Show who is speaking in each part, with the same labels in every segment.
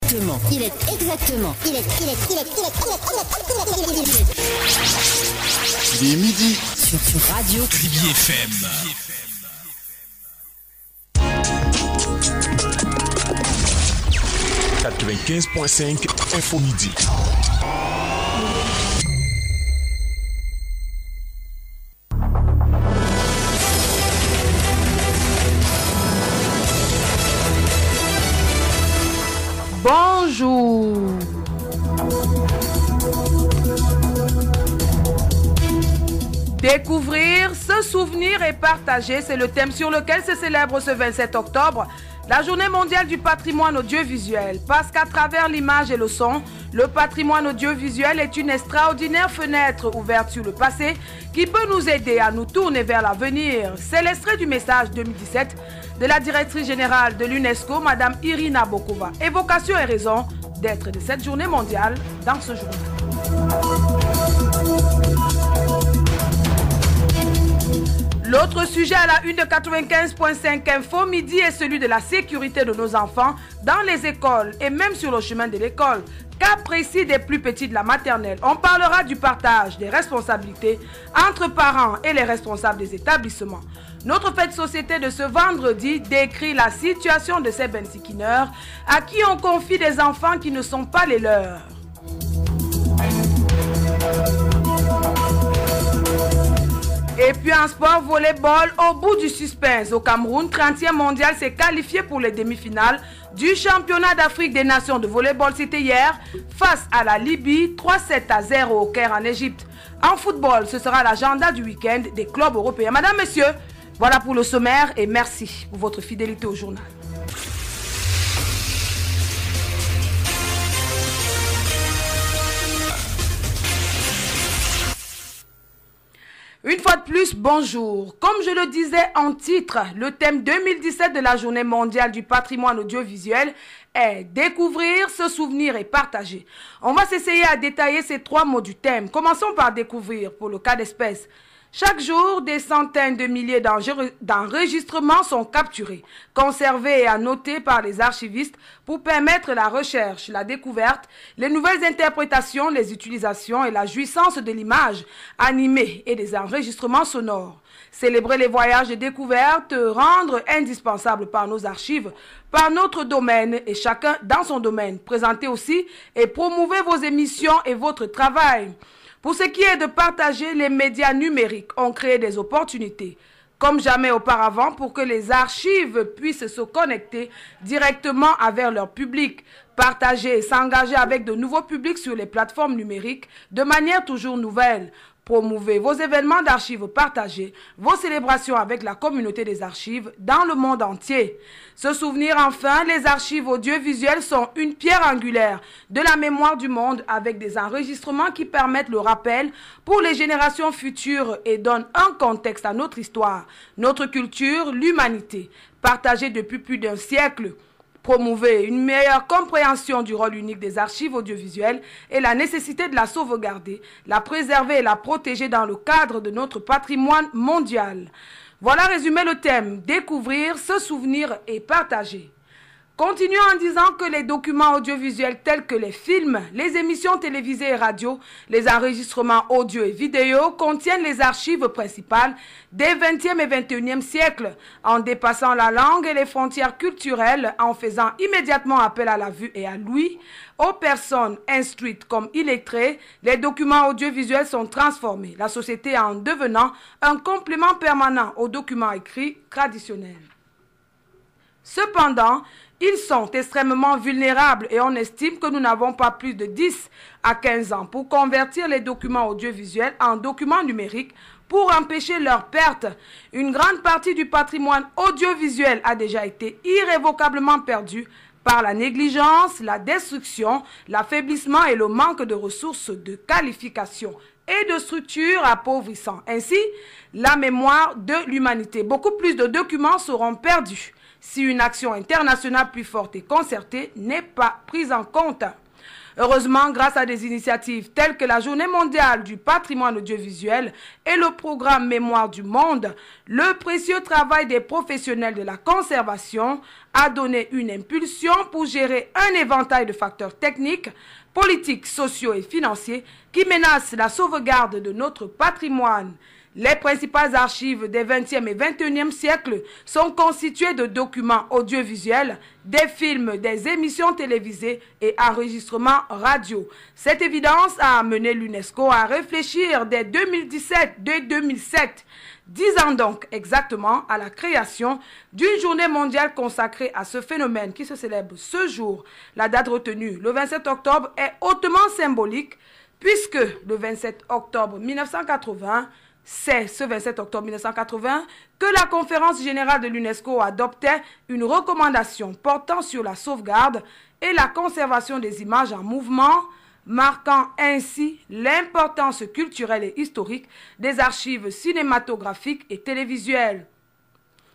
Speaker 1: exactement.
Speaker 2: Il est midi.
Speaker 1: Sur Radio
Speaker 3: Tribi FM. 95.5 Info Midi.
Speaker 4: Bonjour. Découvrir, se souvenir et partager, c'est le thème sur lequel se célèbre ce 27 octobre la Journée mondiale du patrimoine audiovisuel. Parce qu'à travers l'image et le son, le patrimoine audiovisuel est une extraordinaire fenêtre ouverte sur le passé qui peut nous aider à nous tourner vers l'avenir. C'est l'extrait du message 2017 de la directrice générale de l'UNESCO, Madame Irina Bokova. Évocation et raison d'être de cette journée mondiale dans ce journal. L'autre sujet à la une de 95.5 Info Midi est celui de la sécurité de nos enfants dans les écoles et même sur le chemin de l'école. Cas précis des plus petits de la maternelle. On parlera du partage des responsabilités entre parents et les responsables des établissements. Notre fait de société de ce vendredi décrit la situation de ces bensikineurs à qui on confie des enfants qui ne sont pas les leurs. Et puis en sport volleyball, au bout du suspense, au Cameroun, 30e mondial s'est qualifié pour les demi-finales du championnat d'Afrique des nations de volleyball. C'était hier face à la Libye, 3-7-0 au Caire en Égypte. En football, ce sera l'agenda du week-end des clubs européens. Madame, messieurs, voilà pour le sommaire et merci pour votre fidélité au journal. Une fois de plus, bonjour. Comme je le disais en titre, le thème 2017 de la Journée mondiale du patrimoine audiovisuel est découvrir, se souvenir et partager. On va s'essayer à détailler ces trois mots du thème. Commençons par découvrir pour le cas d'espèce. Chaque jour, des centaines de milliers d'enregistrements sont capturés, conservés et annotés par les archivistes pour permettre la recherche, la découverte, les nouvelles interprétations, les utilisations et la jouissance de l'image animée et des enregistrements sonores. Célébrer les voyages de découverte, rendre indispensables par nos archives, par notre domaine et chacun dans son domaine. Présenter aussi et promouvoir vos émissions et votre travail. Pour ce qui est de partager, les médias numériques ont créé des opportunités, comme jamais auparavant, pour que les archives puissent se connecter directement avec leur public, partager et s'engager avec de nouveaux publics sur les plateformes numériques de manière toujours nouvelle. Promouvez vos événements d'archives partagés, vos célébrations avec la communauté des archives dans le monde entier. Se souvenir enfin, les archives audiovisuelles sont une pierre angulaire de la mémoire du monde avec des enregistrements qui permettent le rappel pour les générations futures et donnent un contexte à notre histoire, notre culture, l'humanité. Partagée depuis plus d'un siècle, promouvez une meilleure compréhension du rôle unique des archives audiovisuelles et la nécessité de la sauvegarder, la préserver et la protéger dans le cadre de notre patrimoine mondial. Voilà résumé le thème, découvrir, se souvenir et partager. Continuons en disant que les documents audiovisuels tels que les films, les émissions télévisées et radio, les enregistrements audio et vidéo contiennent les archives principales des 20e et 21e siècles, en dépassant la langue et les frontières culturelles, en faisant immédiatement appel à la vue et à l'ouïe. Aux personnes instruites comme illettrées, les documents audiovisuels sont transformés, la société en devenant un complément permanent aux documents écrits traditionnels. Cependant, ils sont extrêmement vulnérables et on estime que nous n'avons pas plus de 10 à 15 ans pour convertir les documents audiovisuels en documents numériques pour empêcher leur perte. Une grande partie du patrimoine audiovisuel a déjà été irrévocablement perdue par la négligence, la destruction, l'affaiblissement et le manque de ressources de qualification et de structures appauvrissant ainsi la mémoire de l'humanité. Beaucoup plus de documents seront perdus si une action internationale plus forte et concertée n'est pas prise en compte. Heureusement, grâce à des initiatives telles que la Journée mondiale du patrimoine audiovisuel et le programme Mémoire du monde, le précieux travail des professionnels de la conservation a donné une impulsion pour gérer un éventail de facteurs techniques, politiques, sociaux et financiers qui menacent la sauvegarde de notre patrimoine. Les principales archives des 20e et 21e siècles sont constituées de documents audiovisuels, des films, des émissions télévisées et enregistrements radio. Cette évidence a amené l'UNESCO à réfléchir dès 2007, 10 ans donc exactement, à la création d'une journée mondiale consacrée à ce phénomène qui se célèbre ce jour. La date retenue, le 27 octobre, est hautement symbolique puisque le 27 octobre 1980, c'est ce 27 octobre 1980 que la conférence générale de l'UNESCO adoptait une recommandation portant sur la sauvegarde et la conservation des images en mouvement, marquant ainsi l'importance culturelle et historique des archives cinématographiques et télévisuelles.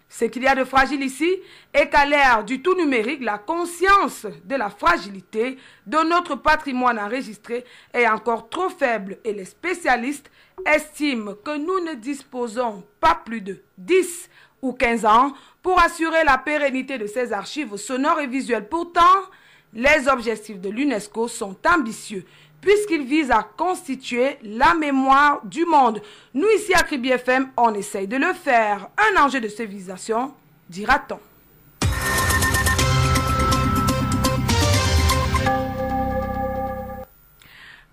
Speaker 4: Ce qu'il y a de fragile ici est qu'à l'ère du tout numérique, la conscience de la fragilité de notre patrimoine enregistré est encore trop faible et les spécialistes estiment que nous ne disposons pas plus de 10 ou 15 ans pour assurer la pérennité de ces archives sonores et visuelles. Pourtant, les objectifs de l'UNESCO sont ambitieux puisqu'ils visent à constituer la mémoire du monde. Nous, ici à Kribi FM, on essaye de le faire. Un enjeu de civilisation, dira-t-on.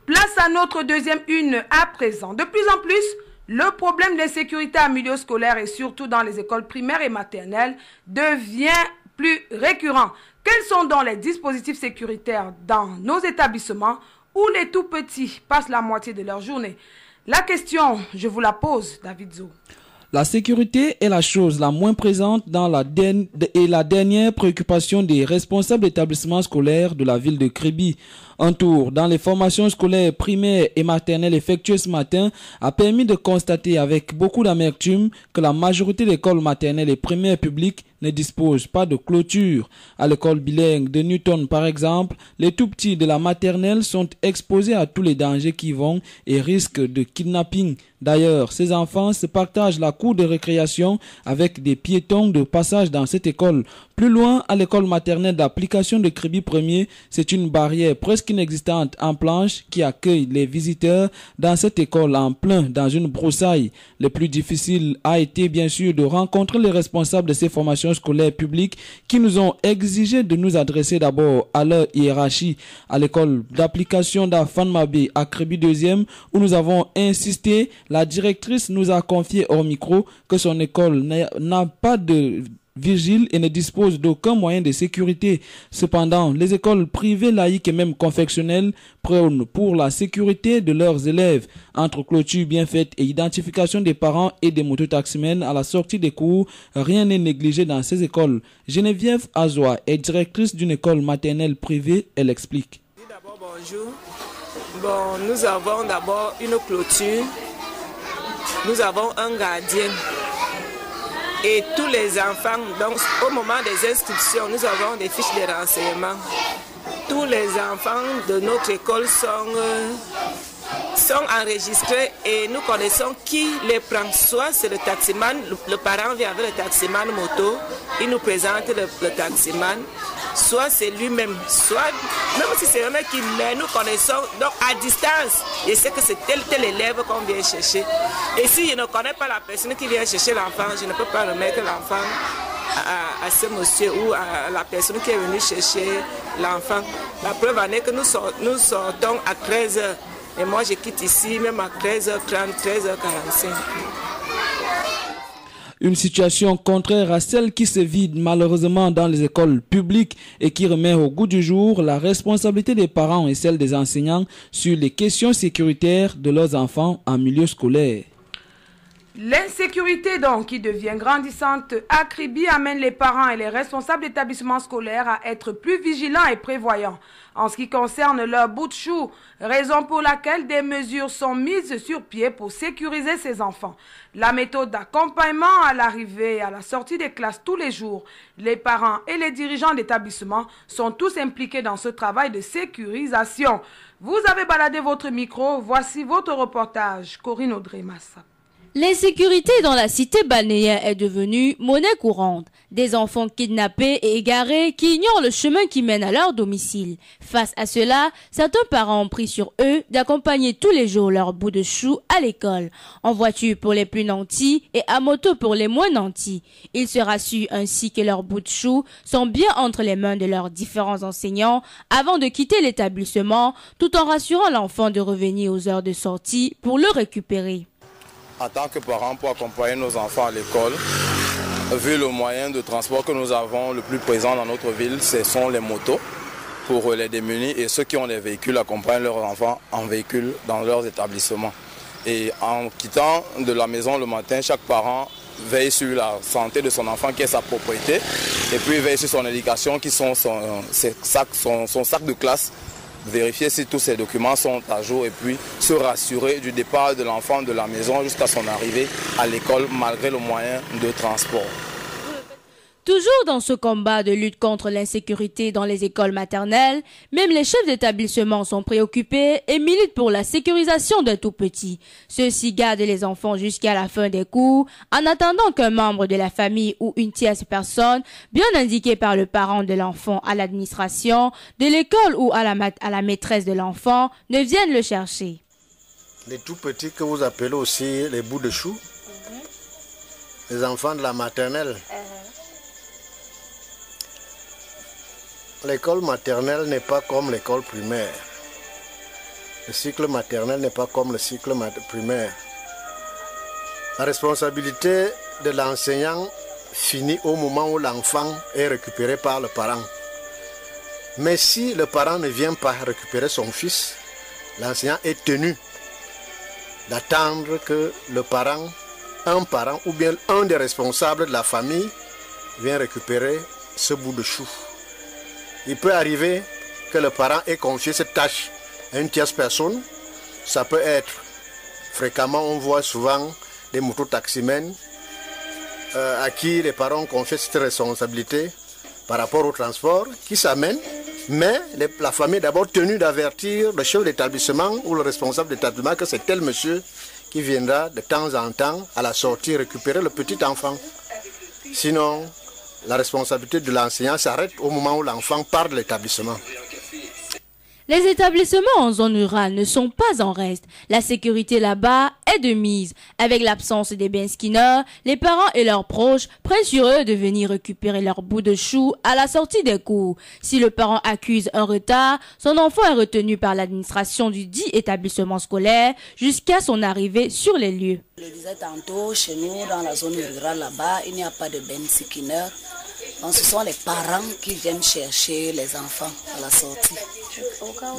Speaker 4: Place à notre deuxième une à présent. De plus en plus, le problème d'insécurité en milieu scolaire et surtout dans les écoles primaires et maternelles devient plus récurrent. Quels sont donc les dispositifs sécuritaires dans nos établissements où les tout-petits passent la moitié de leur journée? La question, je vous la pose, David Zo.
Speaker 1: La sécurité est la chose la moins présente dans la dernière préoccupation des responsables d'établissements scolaires de la ville de Kribi. Un tour dans les formations scolaires primaires et maternelles effectuées ce matin a permis de constater avec beaucoup d'amertume que la majorité d'écoles maternelles et primaires publiques ne disposent pas de clôture. À l'école bilingue de Newton, par exemple, les tout-petits de la maternelle sont exposés à tous les dangers qui vont et risquent de kidnapping. D'ailleurs, ces enfants se partagent la cour de récréation avec des piétons de passage dans cette école. Plus loin, à l'école maternelle d'application de Kribi 1er, c'est une barrière presque inexistante en planche qui accueille les visiteurs dans cette école en plein dans une broussaille. Le plus difficile a été bien sûr de rencontrer les responsables de ces formations scolaires publiques qui nous ont exigé de nous adresser d'abord à leur hiérarchie. À l'école d'application d'Afanmabé à Kribi 2e, où nous avons insisté, la directrice nous a confié hors micro que son école n'a pas de vigile et ne dispose d'aucun moyen de sécurité. Cependant, les écoles privées laïques et même confessionnelles prônent pour la sécurité de leurs élèves. Entre clôture bien faite et identification des parents et des mototaximens à la sortie des cours, rien n'est négligé dans ces écoles. Geneviève Azoua est directrice d'une école maternelle privée. Elle explique.
Speaker 5: D'abord, bonjour. Bon, nous avons d'abord une clôture. Nous avons un gardien. Et tous les enfants, donc au moment des inscriptions, nous avons des fiches de renseignement. Tous les enfants de notre école sont enregistrés et nous connaissons qui les prend. Soit c'est le taximan, le parent vient avec le taximan moto, il nous présente le taximan, soit c'est lui-même, soit même si c'est un mec qui met, nous connaissons donc à distance. Je sais que c'est tel élève qu'on vient chercher. Et si je ne connais pas la personne qui vient chercher l'enfant, je ne peux pas remettre l'enfant à ce monsieur ou à la personne qui est venue chercher l'enfant. La preuve en est que nous sortons à 13h. Et moi, je quitte ici même à 13h30, 13h45.
Speaker 1: Une situation contraire à celle qui se vide malheureusement dans les écoles publiques et qui remet au goût du jour la responsabilité des parents et celle des enseignants sur les questions sécuritaires de leurs enfants en milieu scolaire.
Speaker 4: L'insécurité donc qui devient grandissante à Kribi amène les parents et les responsables d'établissements scolaires à être plus vigilants et prévoyants. en ce qui concerne leur bout de chou, raison pour laquelle des mesures sont mises sur pied pour sécuriser ces enfants. La méthode d'accompagnement à l'arrivée et à la sortie des classes tous les jours, les parents et les dirigeants d'établissement sont tous impliqués dans ce travail de sécurisation. Vous avez baladé votre micro, voici votre reportage. Corinne Audrey-Massa.
Speaker 6: L'insécurité dans la cité balnéaire est devenue monnaie courante. Des enfants kidnappés et égarés qui ignorent le chemin qui mène à leur domicile. Face à cela, certains parents ont pris sur eux d'accompagner tous les jours leur bout de chou à l'école, en voiture pour les plus nantis et à moto pour les moins nantis. Ils se rassurent ainsi que leurs bouts de chou sont bien entre les mains de leurs différents enseignants avant de quitter l'établissement, tout en rassurant l'enfant de revenir aux heures de sortie pour le récupérer.
Speaker 7: En tant que parents, pour accompagner nos enfants à l'école, vu le moyen de transport que nous avons le plus présent dans notre ville, ce sont les motos pour les démunis, et ceux qui ont des véhicules accompagnent leurs enfants en véhicule dans leurs établissements. Et en quittant de la maison le matin, chaque parent veille sur la santé de son enfant qui est sa propriété, et puis veille sur son éducation qui sont son sac de classe, vérifier si tous ces documents sont à jour et puis se rassurer du départ de l'enfant de la maison jusqu'à son arrivée à l'école malgré le moyen de transport.
Speaker 6: Toujours dans ce combat de lutte contre l'insécurité dans les écoles maternelles, même les chefs d'établissement sont préoccupés et militent pour la sécurisation des tout-petits. Ceux-ci gardent les enfants jusqu'à la fin des cours, en attendant qu'un membre de la famille ou une tierce personne, bien indiquée par le parent de l'enfant à l'administration, de l'école ou à la maîtresse de l'enfant, ne vienne le chercher.
Speaker 8: Les tout-petits que vous appelez aussi les bouts de chou, les enfants de la maternelle. L'école maternelle n'est pas comme l'école primaire. Le cycle maternel n'est pas comme le cycle primaire. La responsabilité de l'enseignant finit au moment où l'enfant est récupéré par le parent. Mais si le parent ne vient pas récupérer son fils, l'enseignant est tenu d'attendre que le parent, un parent ou bien un des responsables de la famille vienne récupérer ce bout de chou. Il peut arriver que le parent ait confié cette tâche à une tierce personne. Ça peut être, fréquemment on voit souvent des mototaximens à qui les parents confient cette responsabilité par rapport au transport qui s'amène. Mais la famille est d'abord tenue d'avertir le chef d'établissement ou le responsable d'établissement que c'est tel monsieur qui viendra de temps en temps à la sortie récupérer le petit enfant. Sinon, la responsabilité de l'enseignant s'arrête au moment où l'enfant part de l'établissement.
Speaker 6: Les établissements en zone rurale ne sont pas en reste. La sécurité là-bas est de mise. Avec l'absence des benskinners, les parents et leurs proches prennent sur eux de venir récupérer leur bout de chou à la sortie des cours. Si le parent accuse un retard, son enfant est retenu par l'administration du dit établissement scolaire jusqu'à son arrivée sur les lieux.
Speaker 9: Je le disais tantôt, chez nous, dans la zone rurale là-bas, il n'y a pas de benskinners. Donc ce sont les parents qui viennent chercher les enfants à la sortie. Au cas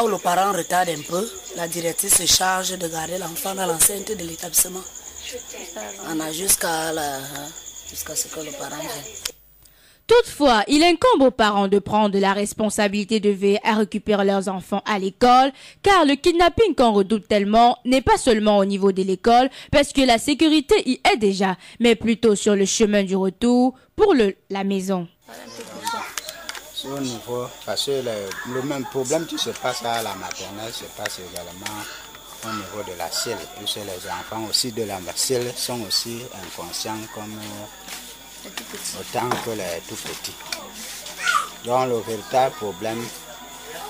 Speaker 9: où le parent retarde un peu, la directrice se charge de garder l'enfant dans l'enceinte de l'établissement. On a jusqu'à ce que le parent vienne.
Speaker 6: Toutefois, il incombe aux parents de prendre la responsabilité de veiller à récupérer leurs enfants à l'école, car le kidnapping qu'on redoute tellement n'est pas seulement au niveau de l'école, parce que la sécurité y est déjà, mais plutôt sur le chemin du retour pour la maison.
Speaker 10: Au niveau, parce que le même problème qui se passe à la maternelle se passe également au niveau de la CIL, puisque les enfants aussi de la CIL sont aussi inconscients comme autant que les tout petits. Donc le véritable problème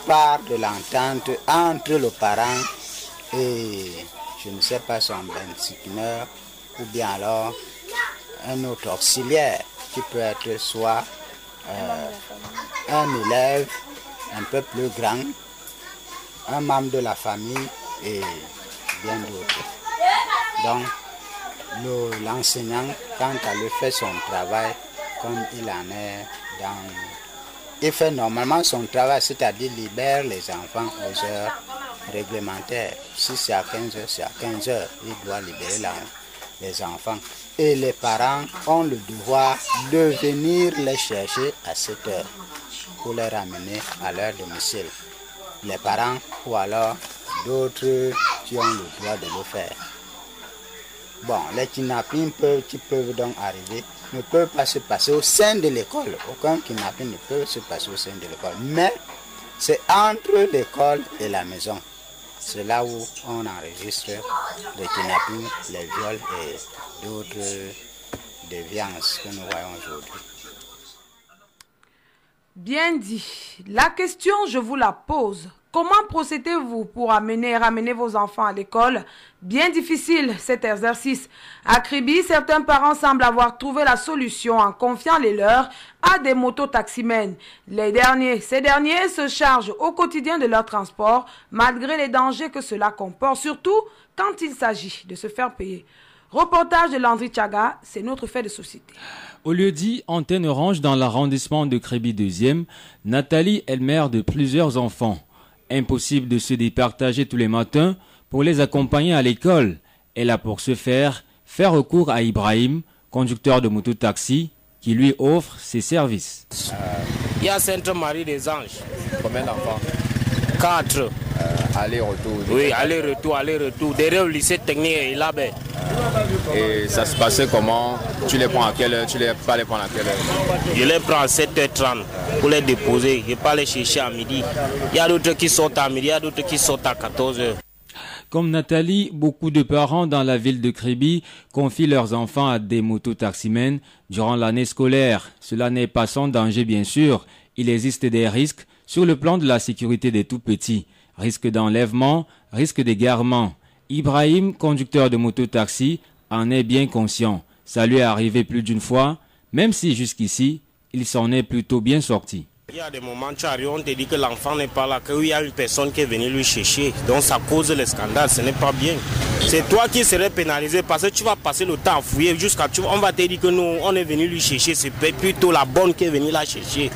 Speaker 10: part de l'entente entre le parent et, je ne sais pas, son benskinneur ou bien alors un autre auxiliaire qui peut être soit un élève un peu plus grand, un membre de la famille et bien d'autres. Donc l'enseignant, quant à lui, fait son travail comme il en est dans... Il fait normalement son travail, c'est-à-dire libère les enfants aux heures réglementaires. Si c'est à 15 heures, c'est à 15 heures. Il doit libérer les enfants. et les parents ont le devoir de venir les chercher à 7 heures pour les ramener à leur domicile. Les parents ou alors d'autres qui ont le droit de le faire. Bon, les kidnappings qui peuvent donc arriver ne peuvent pas se passer au sein de l'école. Aucun kidnapping ne peut se passer au sein de l'école. Mais c'est entre l'école et la maison. C'est là où on enregistre les kidnappings, les viols et d'autres déviances que nous voyons aujourd'hui.
Speaker 4: Bien dit. La question, je vous la pose. Comment procédez-vous pour ramener vos enfants à l'école? Bien difficile cet exercice. À Kribi, certains parents semblent avoir trouvé la solution en confiant les leurs à des mototaximens. Ces derniers se chargent au quotidien de leur transport malgré les dangers que cela comporte, surtout quand il s'agit de se faire payer. Reportage de Landry Tchaga, c'est notre fait de société.
Speaker 11: Au lieu-dit Antenne Orange dans l'arrondissement de Kribi 2e, Nathalie est mère de plusieurs enfants. Impossible de se départager tous les matins pour les accompagner à l'école. Elle a pour ce faire recours à Ibrahim, conducteur de moto-taxi, qui lui offre ses services.
Speaker 12: Il y a Sainte-Marie des Anges.
Speaker 7: Combien d'enfants?
Speaker 12: 4.
Speaker 7: Aller-retour.
Speaker 12: Oui, aller-retour. Derrière le lycée technique et là-bas.
Speaker 7: Et ça se passait comment? Tu les prends à quelle heure? Tu les pas les prendre à quelle heure?
Speaker 12: Je les prends à 7h30 pour les déposer. Je ne vais pas les chercher à midi. Il y a d'autres qui sortent à midi, il y a d'autres qui sortent à 14h.
Speaker 11: Comme Nathalie, beaucoup de parents dans la ville de Kribi confient leurs enfants à des mototaximens durant l'année scolaire. Cela n'est pas sans danger bien sûr. Il existe des risques sur le plan de la sécurité des tout-petits. Risque d'enlèvement, risque d'égarement. Ibrahim, conducteur de moto-taxi, en est bien conscient. Ça lui est arrivé plus d'une fois, même si jusqu'ici, il s'en est plutôt bien sorti.
Speaker 12: Il y a des moments, tu arrives, on te dit que l'enfant n'est pas là, qu'il y a une personne qui est venue lui chercher. Donc ça cause le scandale, ce n'est pas bien. C'est toi qui serais pénalisé parce que tu vas passer le temps à fouiller jusqu'à... On va te dire que nous, on est venu lui chercher, c'est plutôt la bonne qui est venue la chercher.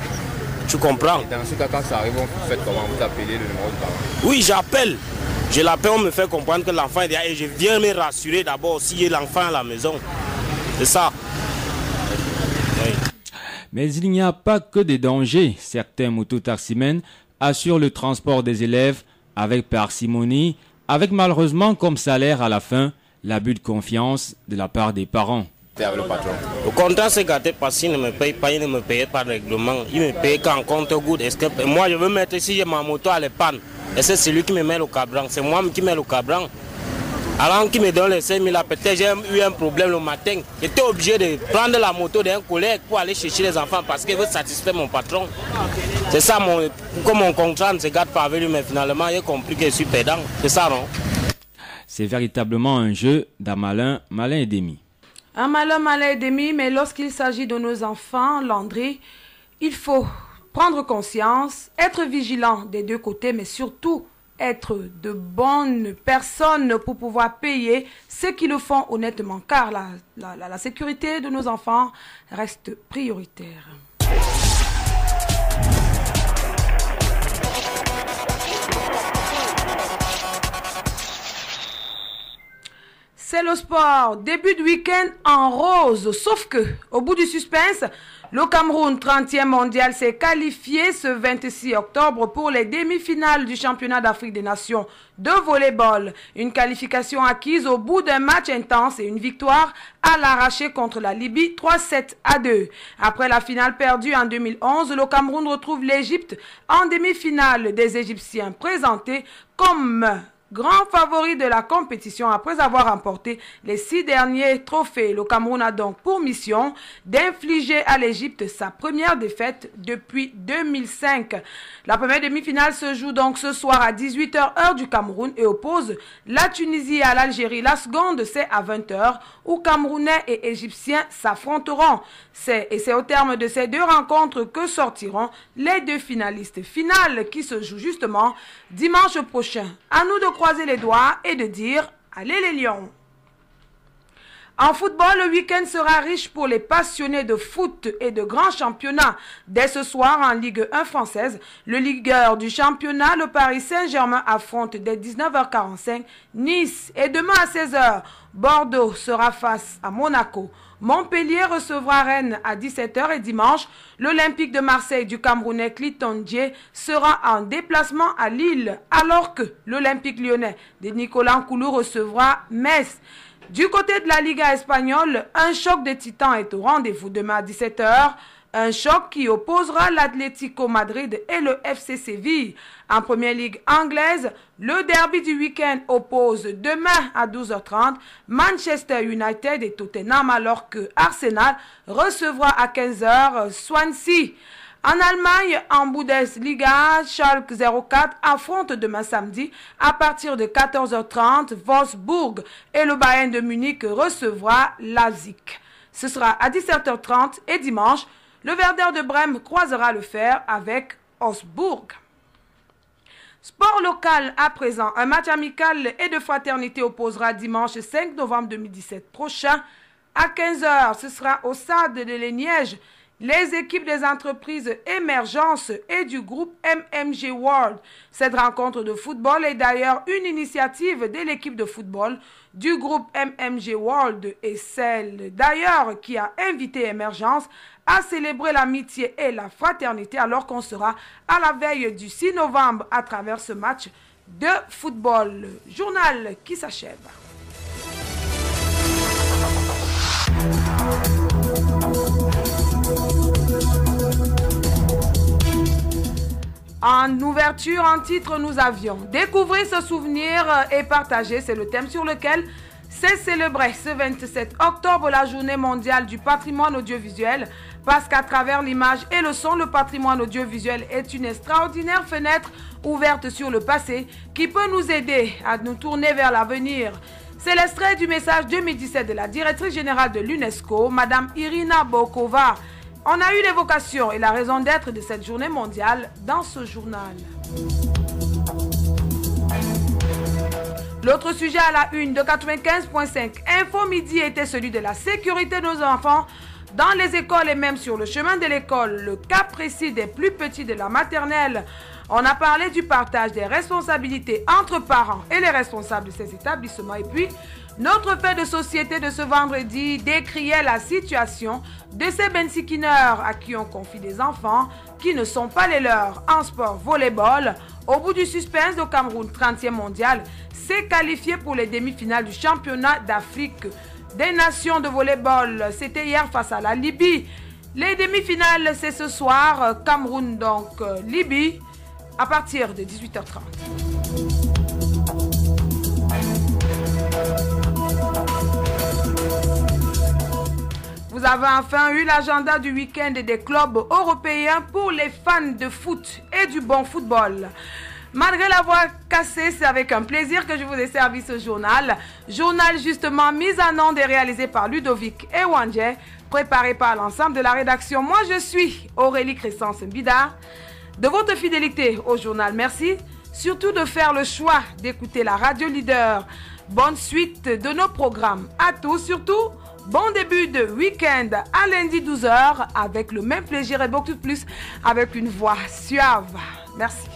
Speaker 12: Tu comprends?
Speaker 7: Et dans ce cas, quand ça arrive, vous faites comment? Vous appelez le numéro de parent?
Speaker 12: Oui, j'appelle. Je l'appelle, on me fait comprendre que l'enfant est derrière et je viens me rassurer d'abord s'il y a l'enfant à la maison. C'est ça. Oui.
Speaker 11: Mais il n'y a pas que des dangers. Certains mototaximens assurent le transport des élèves avec parcimonie, avec malheureusement comme salaire à la fin l'abus de confiance de la part des parents.
Speaker 7: Avec le patron.
Speaker 12: Le contrat s'est gâté parce qu'il ne me paye pas, il ne me paye pas de règlement. Il me paye quand compte-goutte. Moi je veux mettre ici ma moto à l'épanne. Et c'est celui qui me met le cabran. C'est moi qui mets le cabran. Alors qu'il me donne les 5 000, peut-être j'ai eu un problème le matin. J'étais obligé de prendre la moto d'un collègue pour aller chercher les enfants parce qu'il veut satisfaire mon patron. C'est ça, comme mon contrat ne se gâte pas avec lui, mais finalement j'ai compris que je suis pédant. C'est ça, non?
Speaker 11: C'est véritablement un jeu d'un malin et demi.
Speaker 4: Un malin et demi, mais lorsqu'il s'agit de nos enfants, Landry, il faut prendre conscience, être vigilant des deux côtés, mais surtout être de bonnes personnes pour pouvoir payer ceux qui le font honnêtement, car la sécurité de nos enfants reste prioritaire. C'est le sport. Début de week-end en rose. Sauf que, au bout du suspense, le Cameroun, 30e mondial, s'est qualifié ce 26 octobre pour les demi-finales du championnat d'Afrique des Nations de volleyball. Une qualification acquise au bout d'un match intense et une victoire à l'arraché contre la Libye 3-7-2. Après la finale perdue en 2011, le Cameroun retrouve l'Égypte en demi-finale, des Égyptiens présentés comme grand favori de la compétition après avoir remporté les 6 derniers trophées. Le Cameroun a donc pour mission d'infliger à l'Égypte sa première défaite depuis 2005. La première demi-finale se joue donc ce soir à 18h heure du Cameroun et oppose la Tunisie à l'Algérie. La seconde, c'est à 20h où Camerounais et Égyptiens s'affronteront. C'est au terme de ces deux rencontres que sortiront les deux finalistes. Finale qui se joue justement dimanche prochain. À nous de croiser les doigts et de dire « Allez les Lions !» En football, le week-end sera riche pour les passionnés de foot et de grands championnats. Dès ce soir, en Ligue 1 française, le leader du championnat, le Paris Saint-Germain, affronte dès 19h45 Nice. Et demain à 16h, Bordeaux sera face à Monaco. Montpellier recevra Rennes à 17h et dimanche, l'Olympique de Marseille du Camerounais Cliton Dié sera en déplacement à Lille, alors que l'Olympique lyonnais de Nicolas Nkoulou recevra Metz. Du côté de la Liga espagnole, un choc des titans est au rendez-vous demain à 17h. Un choc qui opposera l'Atlético Madrid et le FC Séville. En première ligue anglaise, le derby du week-end oppose demain à 12h30 Manchester United et Tottenham, alors que Arsenal recevra à 15h Swansea. En Allemagne, en Bundesliga, Schalke 04 affronte demain samedi à partir de 14h30 Wolfsburg et le Bayern de Munich recevra Leipzig. Ce sera à 17h30 et dimanche, le Werder de Brême croisera le fer avec Augsbourg. Sport local à présent, un match amical et de fraternité opposera dimanche 5 novembre 2017 prochain à 15h. Ce sera au stade de Léniège. Les équipes des entreprises Émergence et du groupe MMG World. Cette rencontre de football est d'ailleurs une initiative de l'équipe de football du groupe MMG World et celle d'ailleurs qui a invité Émergence à célébrer l'amitié et la fraternité alors qu'on sera à la veille du 6 novembre à travers ce match de football. Journal qui s'achève. En ouverture, en titre, nous avions découvrir ce souvenir et partager. C'est le thème sur lequel s'est célébré ce 27 octobre la journée mondiale du patrimoine audiovisuel. Parce qu'à travers l'image et le son, le patrimoine audiovisuel est une extraordinaire fenêtre ouverte sur le passé qui peut nous aider à nous tourner vers l'avenir. C'est l'extrait du message 2017 de la directrice générale de l'UNESCO, Madame Irina Bokova. On a eu l'évocation et la raison d'être de cette journée mondiale dans ce journal. L'autre sujet à la une de 95.5 Info Midi était celui de la sécurité de nos enfants dans les écoles et même sur le chemin de l'école. Le cas précis des plus petits de la maternelle. On a parlé du partage des responsabilités entre parents et les responsables de ces établissements. Et puis, notre fait de société de ce vendredi décriait la situation de ces bensikineurs à qui on confie des enfants qui ne sont pas les leurs en sport volleyball. Au bout du suspense, le Cameroun, 30e mondial, s'est qualifié pour les demi-finales du championnat d'Afrique des nations de volleyball. C'était hier face à la Libye. Les demi-finales, c'est ce soir, Cameroun donc Libye, à partir de 18h30. Vous avez enfin eu l'agenda du week-end des clubs européens pour les fans de foot et du bon football. Malgré la voix cassée, c'est avec un plaisir que je vous ai servi ce journal. Journal justement mis en onde et réalisé par Ludovic et Wandje, préparé par l'ensemble de la rédaction. Moi, je suis Aurélie Crescence Mbida. De votre fidélité au journal, merci. Surtout de faire le choix d'écouter la radio leader. Bonne suite de nos programmes. À tous, surtout, bon début de week-end à lundi 12h avec le même plaisir et beaucoup plus avec une voix suave. Merci.